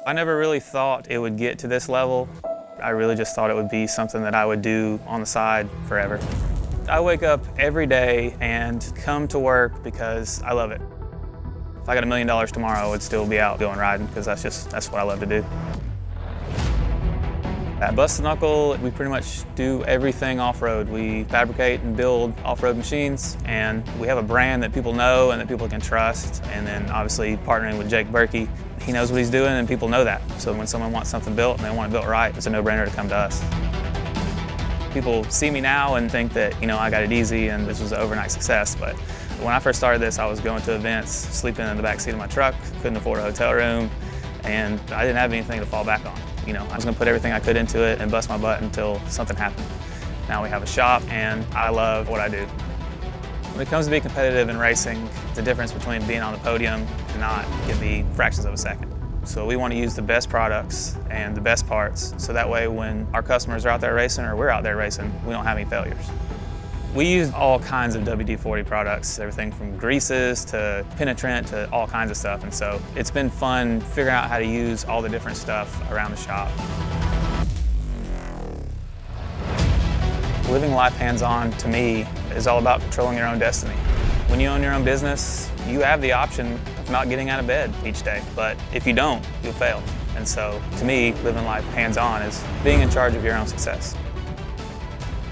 I never really thought it would get to this level. I really just thought it would be something that I would do on the side forever. I wake up every day and come to work because I love it. If I got $1 million tomorrow, I would still be out going riding because that's what I love to do. At Busted Knuckle, we pretty much do everything off-road. We fabricate and build off-road machines, and we have a brand that people know and that people can trust. And then obviously partnering with Burkey, he knows what he's doing and people know that. So when someone wants something built and they want it built right, it's a no-brainer to come to us. People see me now and think that, I got it easy and this was an overnight success, but when I first started this, I was going to events, sleeping in the back seat of my truck, couldn't afford a hotel room, and I didn't have anything to fall back on. I was gonna put everything I could into it and bust my butt until something happened. Now we have a shop and I love what I do. When it comes to being competitive in racing, the difference between being on the podium and not can be fractions of a second. So we want to use the best products and the best parts, so that way when our customers are out there racing or we're out there racing, we don't have any failures. We use all kinds of WD40 products, everything from greases to penetrant to all kinds of stuff. And so it's been fun figuring out how to use all the different stuff around the shop. Living life hands-on, to me, is all about controlling your own destiny. When you own your own business, you have the option of not getting out of bed each day. But if you don't, you'll fail. And so to me, living life hands-on is being in charge of your own success.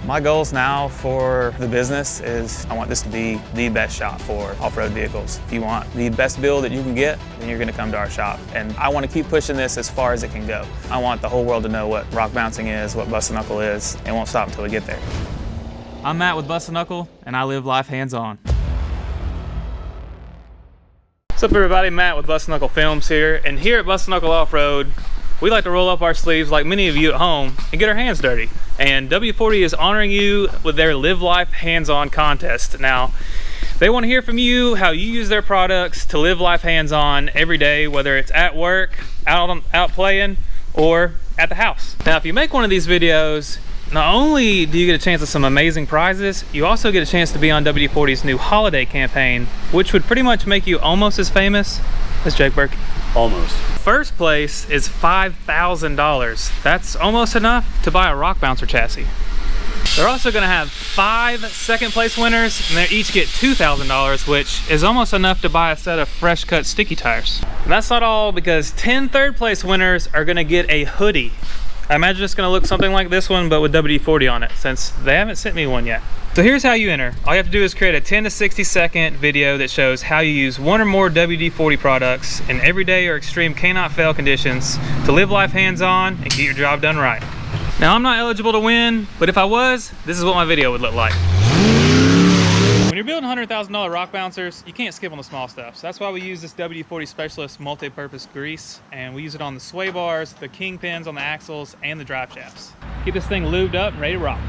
My goals now for the business is I want this to be the best shop for off-road vehicles. If you want the best build that you can get, then you're going to come to our shop. And I want to keep pushing this as far as it can go. I want the whole world to know what rock bouncing is, what Busted Knuckle is, and won't stop until we get there. I'm Matt with Busted Knuckle, and I live life hands-on. What's up everybody, Matt with Busted Knuckle Films here. And here at Busted Knuckle Off-Road, we like to roll up our sleeves like many of you at home and get our hands dirty. And WD40 is honoring you with their Live Life Hands-On contest. Now, they want to hear from you how you use their products to live life hands-on every day, whether it's at work, out playing, or at the house. Now, if you make one of these videos, not only do you get a chance at some amazing prizes, you also get a chance to be on WD40's new holiday campaign, which would pretty much make you almost as famous as Burkey. Almost. First place is $5,000. That's almost enough to buy a rock bouncer chassis. They're also gonna have 5 second place winners, and they each get $2,000, which is almost enough to buy a set of fresh cut sticky tires. And that's not all, because 10 third place winners are gonna get a hoodie. I imagine it's gonna look something like this one, but with WD-40 on it, since they haven't sent me one yet. So here's how you enter. All you have to do is create a 10 to 60 second video that shows how you use one or more WD-40 products in everyday or extreme cannot fail conditions to live life hands-on and get your job done right. Now, I'm not eligible to win, but if I was, this is what my video would look like. When you're building $100,000 rock bouncers, you can't skip on the small stuff. So that's why we use this WD-40 Specialist multi-purpose grease, and we use it on the sway bars, the kingpins on the axles, and the drive shafts. Keep this thing lubed up and ready to rock.